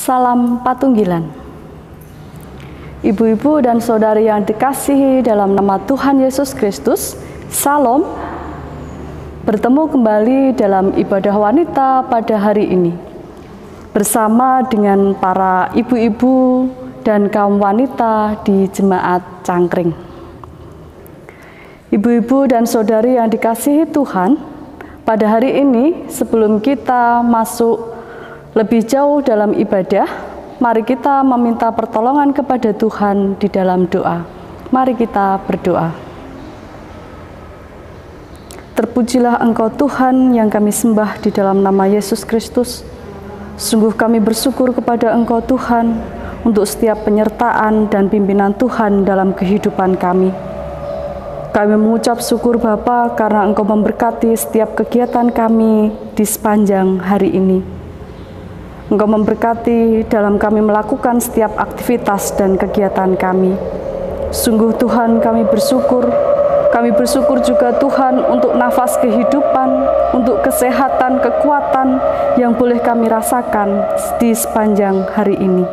Salam Patunggilan. Ibu-ibu dan saudari yang dikasihi dalam nama Tuhan Yesus Kristus, Salam. Bertemu kembali dalam ibadah wanita pada hari ini bersama dengan para ibu-ibu dan kaum wanita di Jemaat Cangkring. Ibu-ibu dan saudari yang dikasihi Tuhan, pada hari ini sebelum kita masuk lebih jauh dalam ibadah, mari kita meminta pertolongan kepada Tuhan di dalam doa. Mari kita berdoa. Terpujilah Engkau Tuhan yang kami sembah di dalam nama Yesus Kristus. Sungguh kami bersyukur kepada Engkau Tuhan untuk setiap penyertaan dan pimpinan Tuhan dalam kehidupan kami. Kami mengucap syukur Bapa karena Engkau memberkati setiap kegiatan kami di sepanjang hari ini. Engkau memberkati dalam kami melakukan setiap aktivitas dan kegiatan kami. Sungguh Tuhan kami bersyukur juga Tuhan untuk nafas kehidupan, untuk kesehatan, kekuatan yang boleh kami rasakan di sepanjang hari ini.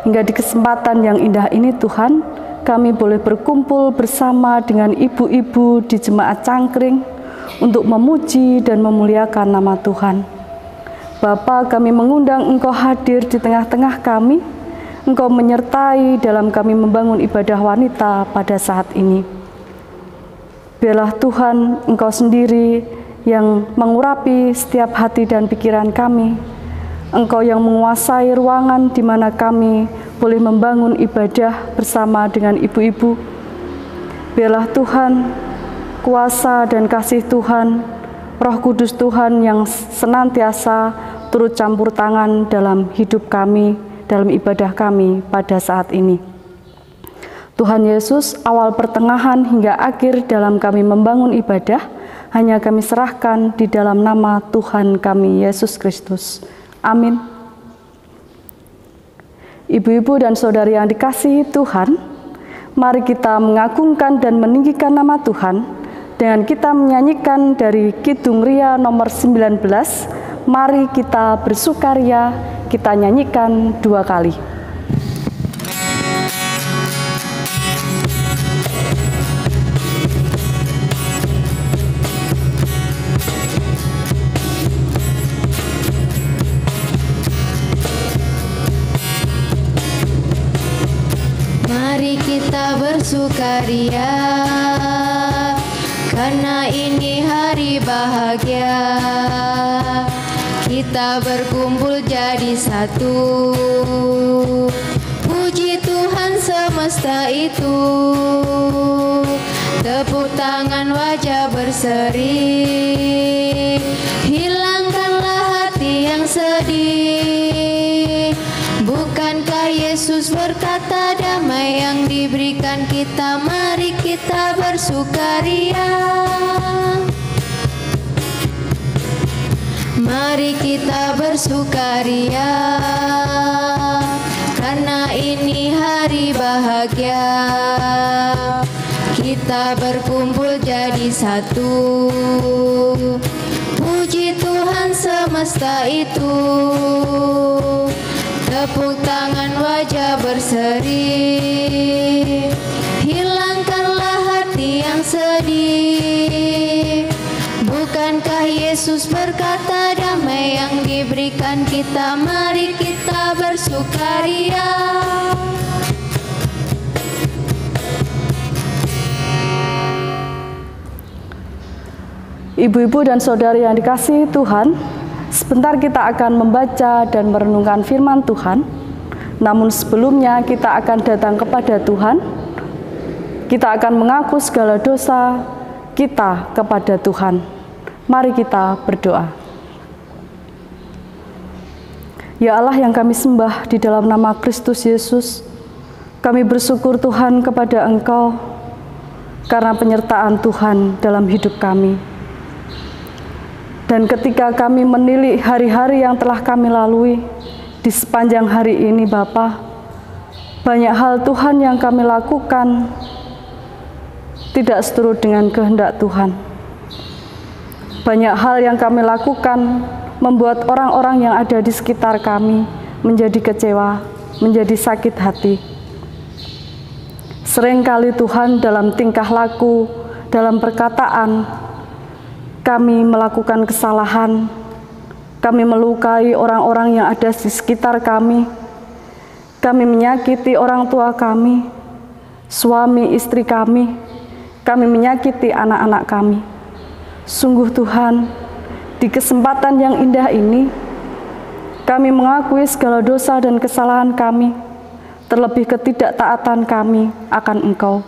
Hingga di kesempatan yang indah ini Tuhan, kami boleh berkumpul bersama dengan ibu-ibu di Jemaat Cangkring untuk memuji dan memuliakan nama Tuhan. Bapa, kami mengundang Engkau hadir di tengah-tengah kami. Engkau menyertai dalam kami membangun ibadah wanita pada saat ini. Biarlah Tuhan, Engkau sendiri yang mengurapi setiap hati dan pikiran kami. Engkau yang menguasai ruangan di mana kami boleh membangun ibadah bersama dengan ibu-ibu. Biarlah Tuhan, kuasa dan kasih Tuhan, Roh Kudus Tuhan yang senantiasa turut campur tangan dalam hidup kami, dalam ibadah kami pada saat ini. Tuhan Yesus, awal pertengahan hingga akhir dalam kami membangun ibadah, hanya kami serahkan di dalam nama Tuhan kami, Yesus Kristus. Amin. Ibu-ibu dan saudari yang dikasihi Tuhan, mari kita mengagungkan dan meninggikan nama Tuhan dengan kita menyanyikan dari Kidung Ria nomor 19, Mari Kita Bersukaria, kita nyanyikan 2 kali. Mari kita bersukaria, karena ini hari bahagia. Kita berkumpul jadi satu, puji Tuhan semesta itu. Tepuk tangan wajah berseri, hilangkanlah hati yang sedih. Bukankah Yesus berkata damai yang diberikan kita, mari kita bersukaria. Mari kita bersukaria, karena ini hari bahagia. Kita berkumpul jadi satu, puji Tuhan semesta itu. Tepuk tangan wajah berseri, hilangkanlah hati yang sedih. Bukankah Yesus berkata damai yang diberikan kita, mari kita bersukaria. Ibu-ibu dan saudari yang dikasihi Tuhan, sebentar kita akan membaca dan merenungkan firman Tuhan. Namun sebelumnya kita akan datang kepada Tuhan. Kita akan mengaku segala dosa kita kepada Tuhan. Mari kita berdoa. Ya Allah yang kami sembah di dalam nama Kristus Yesus, kami bersyukur Tuhan kepada Engkau karena penyertaan Tuhan dalam hidup kami. Dan ketika kami menilik hari-hari yang telah kami lalui di sepanjang hari ini Bapa, banyak hal Tuhan yang kami lakukan tidak seturut dengan kehendak Tuhan. Banyak hal yang kami lakukan membuat orang-orang yang ada di sekitar kami menjadi kecewa, menjadi sakit hati. Seringkali Tuhan dalam tingkah laku, dalam perkataan, kami melakukan kesalahan, kami melukai orang-orang yang ada di sekitar kami menyakiti orang tua kami, suami istri kami menyakiti anak-anak kami. Sungguh Tuhan, di kesempatan yang indah ini, kami mengakui segala dosa dan kesalahan kami, terlebih ketidaktaatan kami akan Engkau.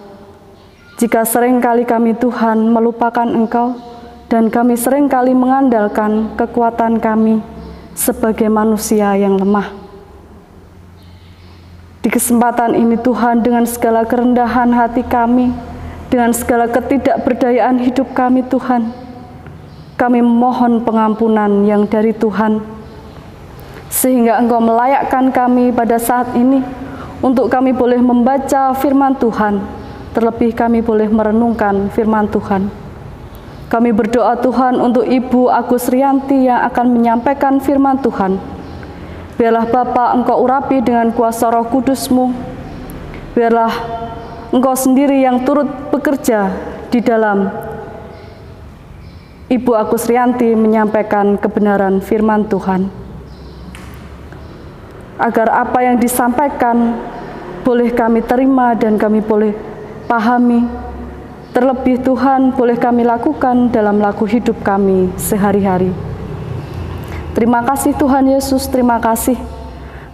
Jika seringkali kami Tuhan melupakan Engkau, dan kami seringkali mengandalkan kekuatan kami sebagai manusia yang lemah. Di kesempatan ini Tuhan, dengan segala kerendahan hati kami, dengan segala ketidakberdayaan hidup kami Tuhan, kami memohon pengampunan yang dari Tuhan, sehingga Engkau melayakkan kami pada saat ini untuk kami boleh membaca firman Tuhan, terlebih kami boleh merenungkan firman Tuhan. Kami berdoa Tuhan untuk Ibu Agus Rianti yang akan menyampaikan firman Tuhan. Biarlah Bapa Engkau urapi dengan kuasa Roh Kudus-Mu. Biarlah Engkau sendiri yang turut bekerja di dalam Ibu Agus Rianti menyampaikan kebenaran firman Tuhan. Agar apa yang disampaikan boleh kami terima dan kami boleh pahami. Terlebih Tuhan, boleh kami lakukan dalam laku hidup kami sehari-hari. Terima kasih Tuhan Yesus, terima kasih.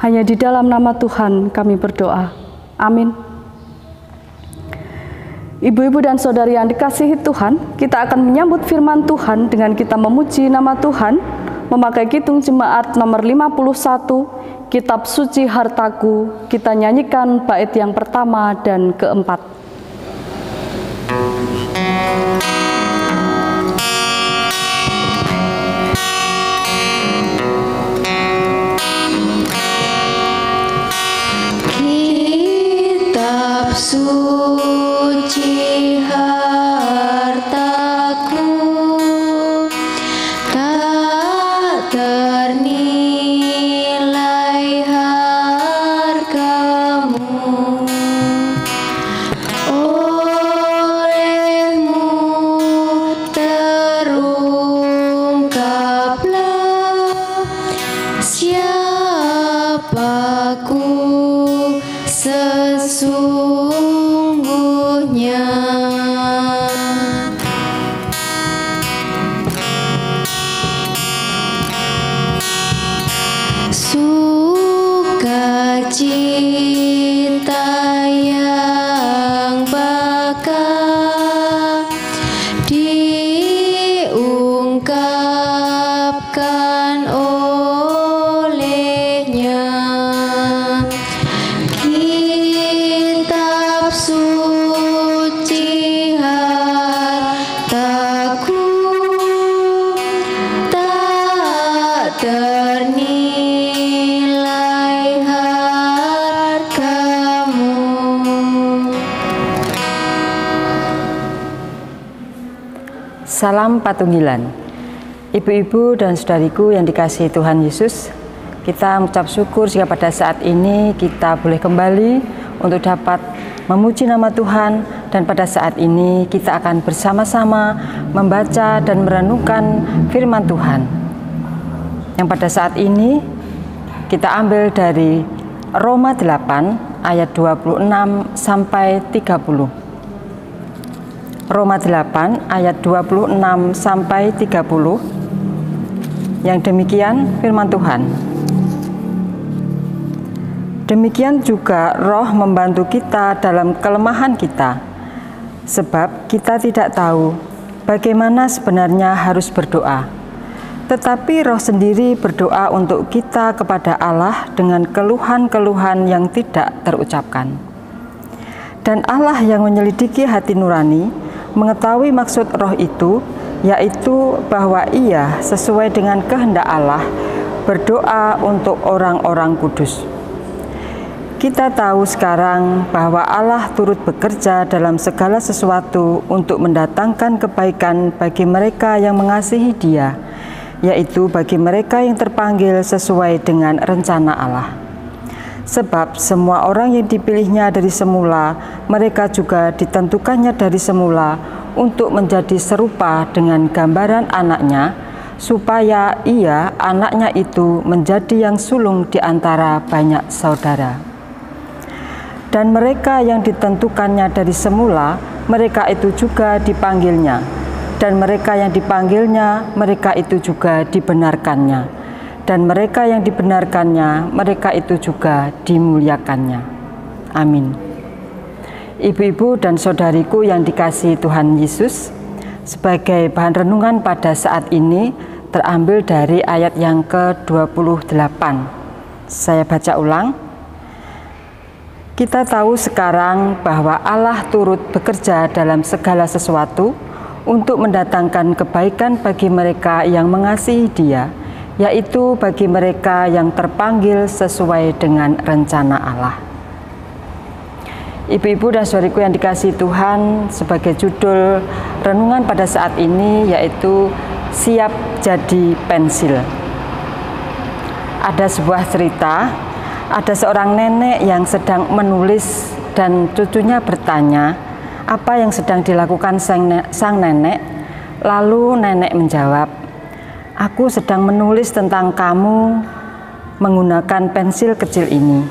Hanya di dalam nama Tuhan kami berdoa. Amin. Ibu-ibu dan saudari yang dikasihi Tuhan, kita akan menyambut firman Tuhan dengan kita memuji nama Tuhan, memakai Kidung Jemaat nomor 51, Kitab Suci Hartaku. Kita nyanyikan bait yang pertama dan keempat. Kitab suci hartaku, tak ternilai hargamu. Olehmu terungkaplah siapaku sesungguhnya. Sukacita yang bakal diungkapkan olehnya. Kitab suci hartaku, tak ternilai hargamu. Salam Patunggilan. Ibu-ibu dan saudariku yang dikasihi Tuhan Yesus, kita mengucap syukur jika pada saat ini kita boleh kembali untuk dapat memuji nama Tuhan, dan pada saat ini kita akan bersama-sama membaca dan merenungkan firman Tuhan. Yang pada saat ini kita ambil dari Roma 8 ayat 26 sampai 30. Roma 8 ayat 26 sampai 30. Yang demikian firman Tuhan. Demikian juga Roh membantu kita dalam kelemahan kita, sebab kita tidak tahu bagaimana sebenarnya harus berdoa. Tetapi Roh sendiri berdoa untuk kita kepada Allah dengan keluhan-keluhan yang tidak terucapkan. Dan Allah yang menyelidiki hati nurani mengetahui maksud Roh itu, yaitu bahwa Ia sesuai dengan kehendak Allah berdoa untuk orang-orang kudus. Kita tahu sekarang bahwa Allah turut bekerja dalam segala sesuatu untuk mendatangkan kebaikan bagi mereka yang mengasihi Dia, yaitu bagi mereka yang terpanggil sesuai dengan rencana Allah. Sebab semua orang yang dipilihnya dari semula, mereka juga ditentukannya dari semula untuk menjadi serupa dengan gambaran anaknya, supaya ia, anaknya itu, menjadi yang sulung di antara banyak saudara. Dan mereka yang ditentukannya dari semula, mereka itu juga dipanggilnya. Dan mereka yang dipanggilnya, mereka itu juga dibenarkannya. Dan mereka yang dibenarkannya, mereka itu juga dimuliakannya. Amin. Ibu-ibu dan saudariku yang dikasihi Tuhan Yesus, sebagai bahan renungan pada saat ini terambil dari ayat yang ke-28. Saya baca ulang. Kita tahu sekarang bahwa Allah turut bekerja dalam segala sesuatu untuk mendatangkan kebaikan bagi mereka yang mengasihi Dia, yaitu bagi mereka yang terpanggil sesuai dengan rencana Allah. Ibu-ibu dan saudariku yang dikasihi Tuhan, sebagai judul renungan pada saat ini yaitu Siap Jadi Pensil. Ada sebuah cerita, ada seorang nenek yang sedang menulis dan cucunya bertanya apa yang sedang dilakukan sang nenek. Lalu nenek menjawab, "Aku sedang menulis tentang kamu menggunakan pensil kecil ini.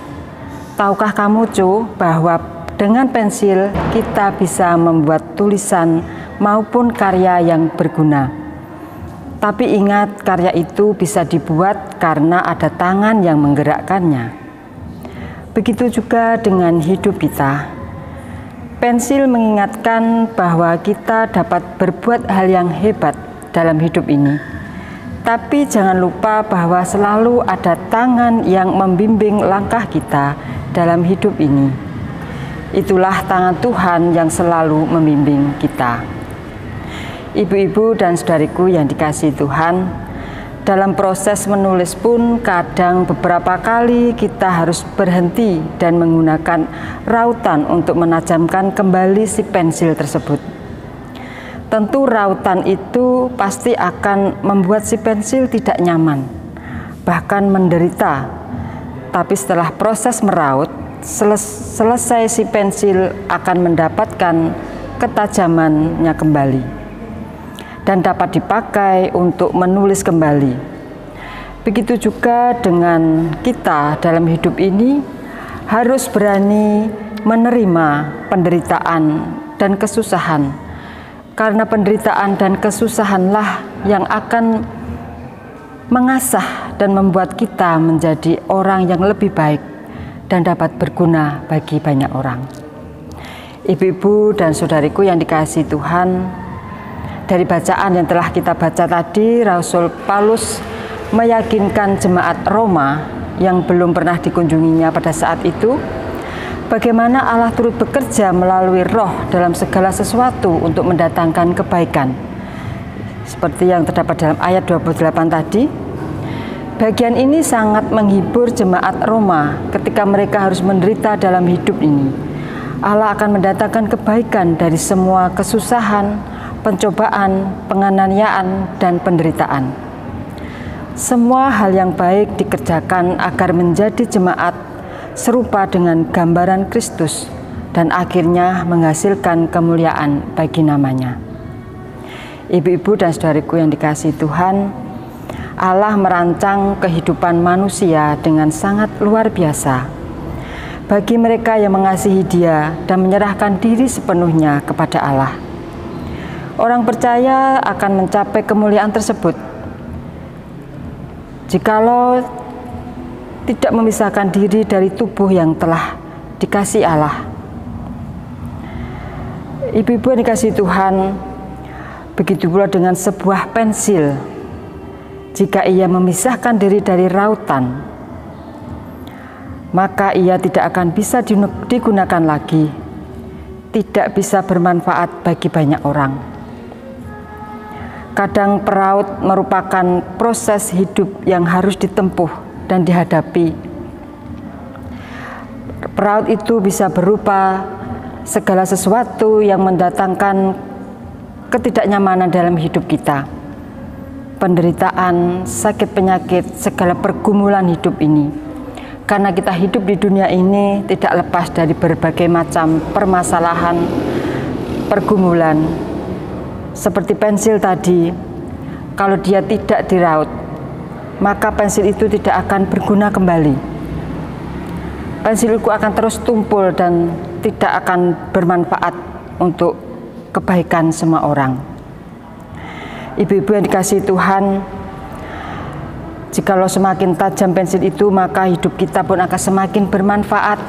Tahukah kamu, Cu, bahwa dengan pensil kita bisa membuat tulisan maupun karya yang berguna. Tapi ingat, karya itu bisa dibuat karena ada tangan yang menggerakkannya. Begitu juga dengan hidup kita. Pensil mengingatkan bahwa kita dapat berbuat hal yang hebat dalam hidup ini. Tapi jangan lupa bahwa selalu ada tangan yang membimbing langkah kita dalam hidup ini. Itulah tangan Tuhan yang selalu membimbing kita." Ibu-ibu dan saudariku yang dikasihi Tuhan, dalam proses menulis pun kadang beberapa kali kita harus berhenti dan menggunakan rautan untuk menajamkan kembali si pensil tersebut. Tentu rautan itu pasti akan membuat si pensil tidak nyaman, bahkan menderita. Tapi setelah proses meraut, selesai si pensil akan mendapatkan ketajamannya kembali dan dapat dipakai untuk menulis kembali. Begitu juga dengan kita dalam hidup ini, harus berani menerima penderitaan dan kesusahan. Karena penderitaan dan kesusahanlah yang akan mengasah dan membuat kita menjadi orang yang lebih baik dan dapat berguna bagi banyak orang. Ibu-ibu dan saudariku yang dikasihi Tuhan, dari bacaan yang telah kita baca tadi, Rasul Paulus meyakinkan jemaat Roma yang belum pernah dikunjunginya pada saat itu, bagaimana Allah turut bekerja melalui Roh dalam segala sesuatu untuk mendatangkan kebaikan. Seperti yang terdapat dalam ayat 28 tadi, bagian ini sangat menghibur jemaat Roma ketika mereka harus menderita dalam hidup ini. Allah akan mendatangkan kebaikan dari semua kesusahan, pencobaan, penganiayaan, dan penderitaan. Semua hal yang baik dikerjakan agar menjadi jemaat serupa dengan gambaran Kristus dan akhirnya menghasilkan kemuliaan bagi namanya. Ibu-ibu dan saudariku yang dikasihi Tuhan, Allah merancang kehidupan manusia dengan sangat luar biasa bagi mereka yang mengasihi Dia dan menyerahkan diri sepenuhnya kepada Allah. Orang percaya akan mencapai kemuliaan tersebut jikalau tidak memisahkan diri dari tubuh yang telah dikasihi Allah. Ibu-ibu yang dikasihi Tuhan, begitu pula dengan sebuah pensil. Jika ia memisahkan diri dari rautan, maka ia tidak akan bisa digunakan lagi, tidak bisa bermanfaat bagi banyak orang. Kadang peraut merupakan proses hidup yang harus ditempuh dan dihadapi. Peraut itu bisa berupa segala sesuatu yang mendatangkan ketidaknyamanan dalam hidup kita. penderitaan, sakit penyakit, segala pergumulan hidup ini. Karena kita hidup di dunia ini tidak lepas dari berbagai macam permasalahan, pergumulan. Seperti pensil tadi, kalau dia tidak diraut, maka pensil itu tidak akan berguna kembali. Pensil itu akan terus tumpul dan tidak akan bermanfaat untuk kebaikan semua orang. Ibu-ibu yang dikasihi Tuhan, jikalau semakin tajam pensil itu, maka hidup kita pun akan semakin bermanfaat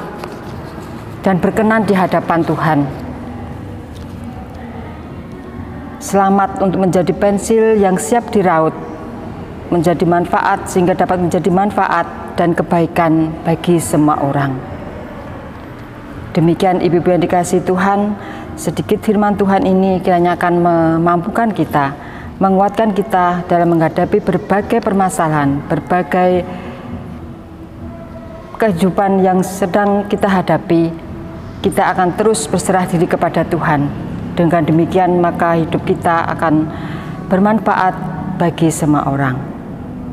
dan berkenan di hadapan Tuhan. Selamat untuk menjadi pensil yang siap diraut, menjadi manfaat sehingga dapat menjadi manfaat dan kebaikan bagi semua orang. Demikian ibu-ibu yang dikasihi Tuhan, sedikit firman Tuhan ini kiranya akan memampukan kita, menguatkan kita dalam menghadapi berbagai permasalahan, berbagai kehidupan yang sedang kita hadapi. Kita akan terus berserah diri kepada Tuhan. Dengan demikian maka hidup kita akan bermanfaat bagi semua orang.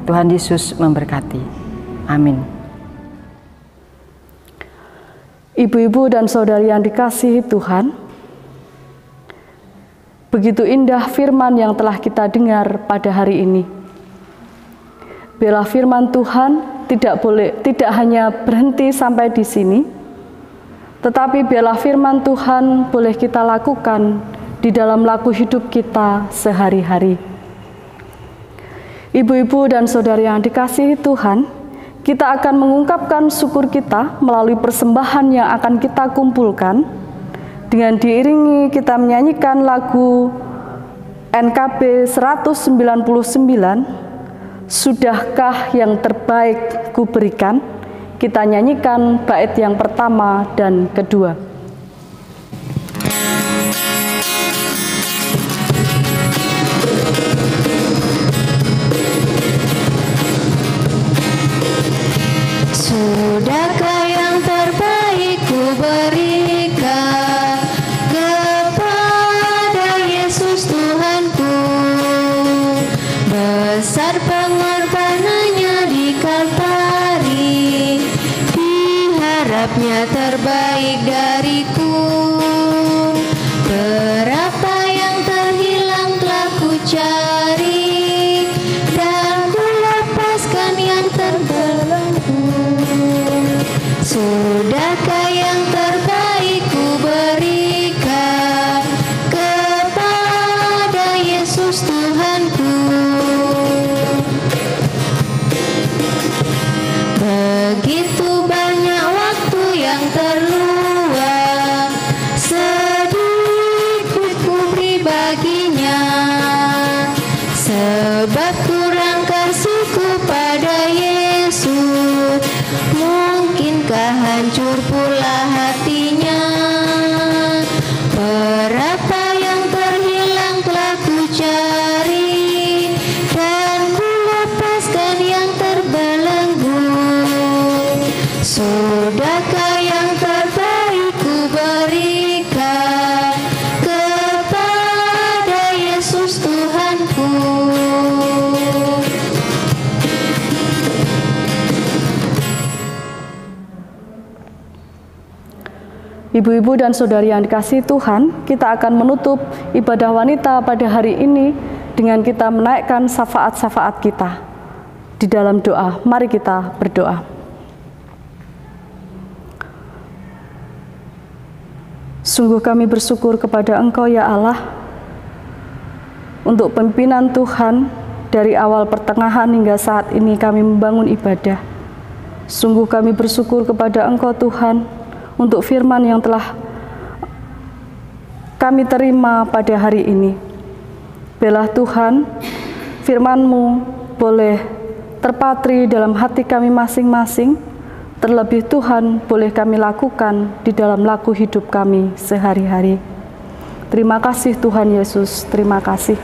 Tuhan Yesus memberkati. Amin. Ibu-ibu dan saudari yang dikasihi Tuhan, begitu indah firman yang telah kita dengar pada hari ini. Biarlah firman Tuhan tidak hanya berhenti sampai di sini, tetapi biarlah firman Tuhan boleh kita lakukan di dalam laku hidup kita sehari-hari. Ibu-ibu dan saudari yang dikasihi Tuhan, kita akan mengungkapkan syukur kita melalui persembahan yang akan kita kumpulkan dengan diiringi kita menyanyikan lagu NKB 199, Sudahkah yang terbaik ku berikan. Kita nyanyikan bait yang pertama dan kedua. Sudahkah yang terbaik ku berikan kepada Yesus Tuhanku. Besar pengorbanannya di Kalvari, diharapnya terbaik dariku. Berapa yang terhilang telah ku cari, dan ku lepaskan yang terbelenggu. Sudahkah yang terbaik ku berikan kepada Yesus Tuhanku. Begitu banyak waktu yang terluang, sedikit ku beri baginya. Sebab kurang kasihku pada Yesus, mungkinkah hancur pula hatinya. Berapa yang terhilang telah ku cari, dan ku lepaskan yang terbelenggu. Sudahkah yang terbaik ku berikan kepada Yesus Tuhanku. Ibu-ibu dan saudari yang dikasihi Tuhan, kita akan menutup ibadah wanita pada hari ini dengan kita menaikkan syafaat-syafaat kita di dalam doa. Mari kita berdoa. Sungguh kami bersyukur kepada Engkau ya Allah, untuk pimpinan Tuhan dari awal pertengahan hingga saat ini kami membangun ibadah. Sungguh kami bersyukur kepada Engkau Tuhan, untuk firman yang telah kami terima pada hari ini. Biarlah Tuhan, firman-Mu boleh terpatri dalam hati kami masing-masing, terlebih Tuhan boleh kami lakukan di dalam laku hidup kami sehari-hari. Terima kasih Tuhan Yesus, terima kasih.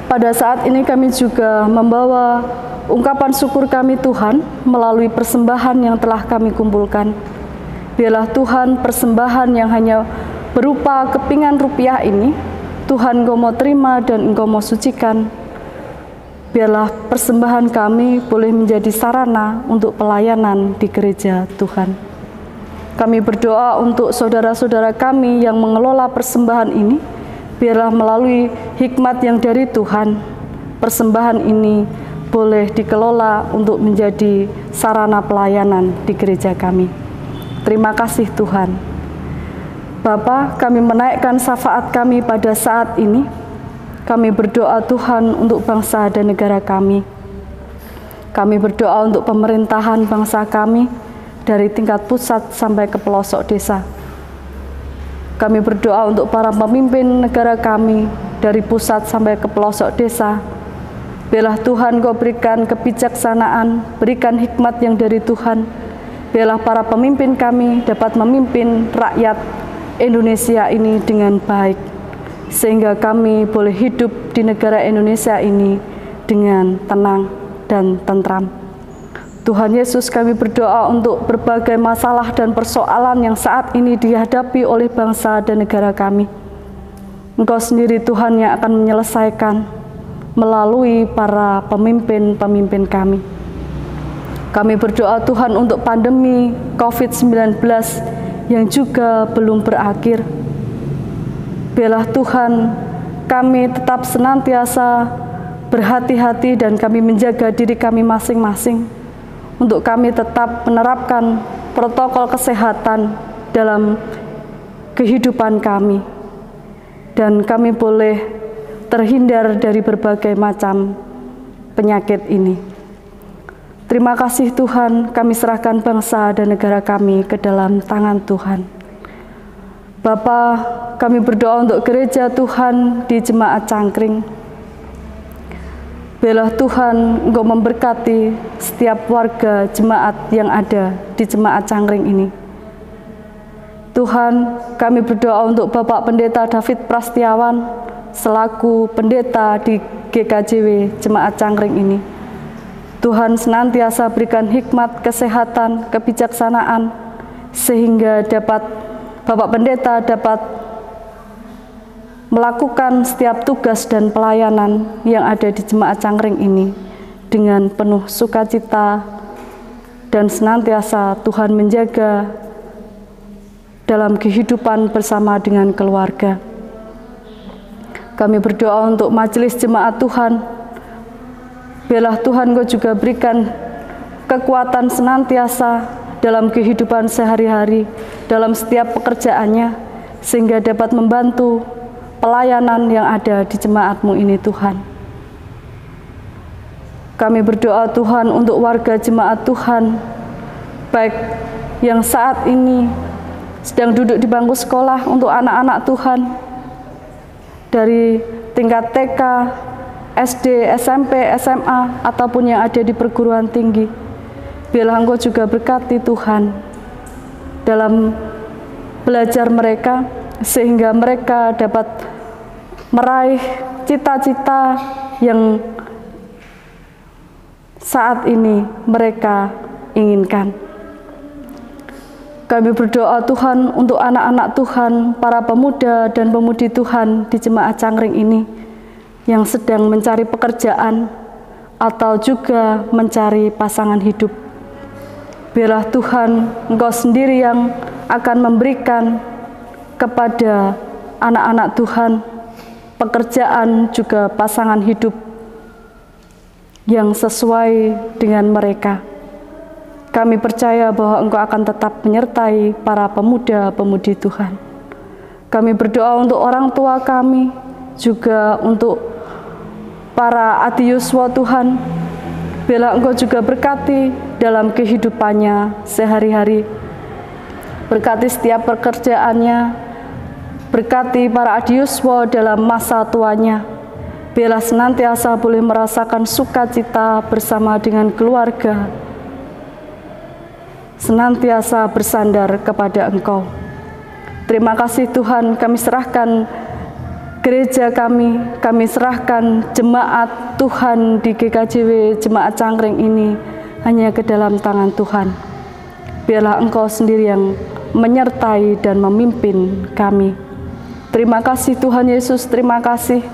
Pada saat ini kami juga membawa ungkapan syukur kami Tuhan melalui persembahan yang telah kami kumpulkan. Biarlah Tuhan persembahan yang hanya berupa kepingan rupiah ini, Tuhan Engkau mau terima dan Engkau mau sucikan Biarlah persembahan kami boleh menjadi sarana untuk pelayanan di gereja Tuhan. Kami berdoa untuk saudara-saudara kami yang mengelola persembahan ini, biarlah melalui hikmat yang dari Tuhan, persembahan ini boleh dikelola untuk menjadi sarana pelayanan di gereja kami. Terima kasih Tuhan. Bapa, kami menaikkan syafaat kami pada saat ini. Kami berdoa Tuhan untuk bangsa dan negara kami. Kami berdoa untuk pemerintahan bangsa kami dari tingkat pusat sampai ke pelosok desa. Kami berdoa untuk para pemimpin negara kami dari pusat sampai ke pelosok desa. Biarlah Tuhan Kau berikan kebijaksanaan, berikan hikmat yang dari Tuhan. Biarlah para pemimpin kami dapat memimpin rakyat Indonesia ini dengan baik, sehingga kami boleh hidup di negara Indonesia ini dengan tenang dan tentram. Tuhan Yesus, kami berdoa untuk berbagai masalah dan persoalan yang saat ini dihadapi oleh bangsa dan negara kami. Engkau sendiri Tuhan yang akan menyelesaikan melalui para pemimpin-pemimpin kami. Kami berdoa Tuhan untuk pandemi COVID-19 yang juga belum berakhir. Biarlah Tuhan kami tetap senantiasa berhati-hati dan kami menjaga diri kami masing-masing untuk kami tetap menerapkan protokol kesehatan dalam kehidupan kami, dan kami boleh terhindar dari berbagai macam penyakit ini. Terima kasih Tuhan, kami serahkan bangsa dan negara kami ke dalam tangan Tuhan. Bapa, kami berdoa untuk gereja Tuhan di Jemaat Cangkring. Biarlah Tuhan Engkau memberkati setiap warga jemaat yang ada di Jemaat Cangkring ini. Tuhan, kami berdoa untuk Bapak Pendeta David Prastiawan selaku pendeta di GKJW Jemaat Cangkring ini. Tuhan senantiasa berikan hikmat, kesehatan, kebijaksanaan, sehingga Bapak Pendeta dapat melakukan setiap tugas dan pelayanan yang ada di Jemaat Cangkring ini dengan penuh sukacita, dan senantiasa Tuhan menjaga dalam kehidupan bersama dengan keluarga. Kami berdoa untuk majelis jemaat Tuhan. Biarlah Tuhan Kau juga berikan kekuatan senantiasa dalam kehidupan sehari-hari, dalam setiap pekerjaannya, sehingga dapat membantu pelayanan yang ada di jemaat-Mu ini Tuhan. Kami berdoa Tuhan untuk warga jemaat Tuhan, baik yang saat ini sedang duduk di bangku sekolah, untuk anak-anak Tuhan dari tingkat TK, SD, SMP, SMA, ataupun yang ada di perguruan tinggi. Biarlah Engkau juga berkati Tuhan dalam belajar mereka, sehingga mereka dapat meraih cita-cita yang saat ini mereka inginkan. Kami berdoa Tuhan untuk anak-anak Tuhan, para pemuda dan pemudi Tuhan di Jemaat Cangkring ini yang sedang mencari pekerjaan atau juga mencari pasangan hidup. Biarlah Tuhan Engkau sendiri yang akan memberikan kepada anak-anak Tuhan pekerjaan juga pasangan hidup yang sesuai dengan mereka. Kami percaya bahwa Engkau akan tetap menyertai para pemuda-pemudi Tuhan. Kami berdoa untuk orang tua kami, juga untuk para adiyuswa Tuhan. Biarlah Engkau juga berkati dalam kehidupannya sehari-hari. Berkati setiap pekerjaannya, berkati para adiyuswa dalam masa tuanya. Biarlah senantiasa boleh merasakan sukacita bersama dengan keluarga, senantiasa bersandar kepada Engkau. Terima kasih Tuhan, kami serahkan gereja kami serahkan jemaat Tuhan di GKJW Jemaat Cangkring ini hanya ke dalam tangan Tuhan. Biarlah Engkau sendiri yang menyertai dan memimpin kami. Terima kasih Tuhan Yesus, terima kasih.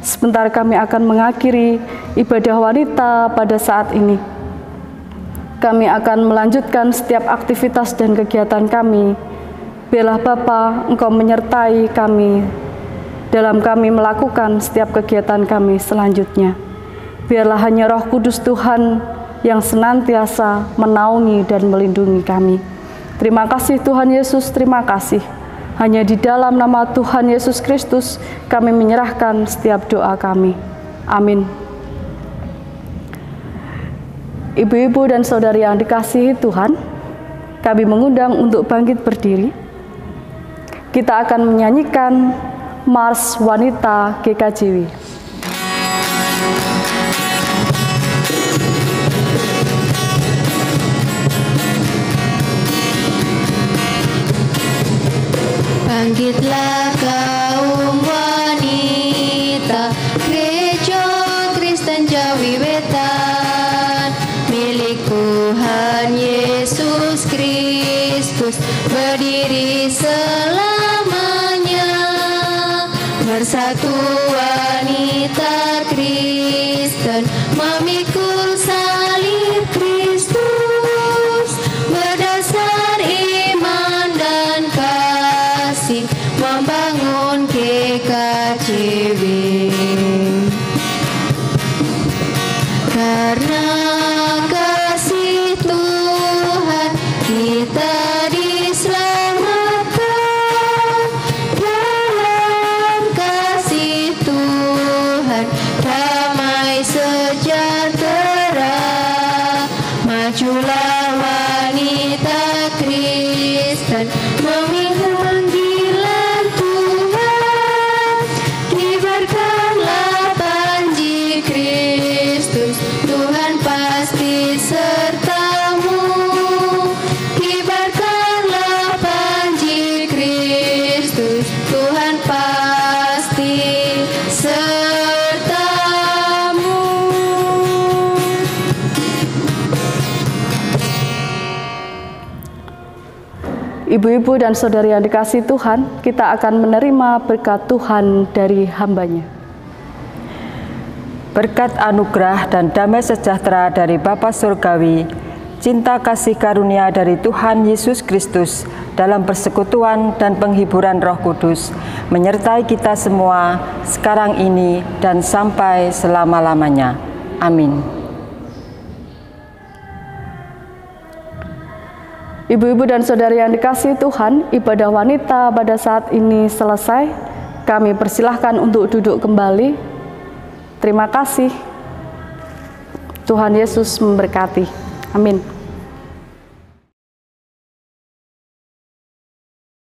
Sebentar kami akan mengakhiri ibadah wanita pada saat ini. Kami akan melanjutkan setiap aktivitas dan kegiatan kami. Biarlah Bapa, Engkau menyertai kami dalam kami melakukan setiap kegiatan kami selanjutnya. Biarlah hanya Roh Kudus Tuhan yang senantiasa menaungi dan melindungi kami. Terima kasih Tuhan Yesus, terima kasih. Hanya di dalam nama Tuhan Yesus Kristus kami menyerahkan setiap doa kami. Amin. Ibu-ibu dan saudari yang dikasihi Tuhan, kami mengundang untuk bangkit berdiri. Kita akan menyanyikan Mars Wanita GKJW. Bangkitlah kaum wanita, Gereja Kristen Jawi Wetan, milik Tuhan Yesus Kristus, berdiri selamanya. Bersatu wanita Kristen, memikul salib Kristus, berdasar iman dan kasih, membangun GKJW. Karena kasih Tuhan kita diselamatkan, dalam kasih Tuhan damai sejahtera. Majulah wanita Kristen, memikul panggilan Tuhan, kibarkanlah panji Kristus, Tuhan pasti sertamu. Kibarkanlah panji Kristus, Tuhan pasti sertamu. Ibu-ibu dan saudari yang dikasihi Tuhan, kita akan menerima berkat Tuhan dari hamba-Nya. Berkat anugerah dan damai sejahtera dari Bapa Surgawi, cinta kasih karunia dari Tuhan Yesus Kristus dalam persekutuan dan penghiburan Roh Kudus, menyertai kita semua sekarang ini dan sampai selama-lamanya. Amin. Ibu-ibu dan saudari yang dikasihi Tuhan, ibadah wanita pada saat ini selesai. Kami persilahkan untuk duduk kembali. Terima kasih. Tuhan Yesus memberkati. Amin.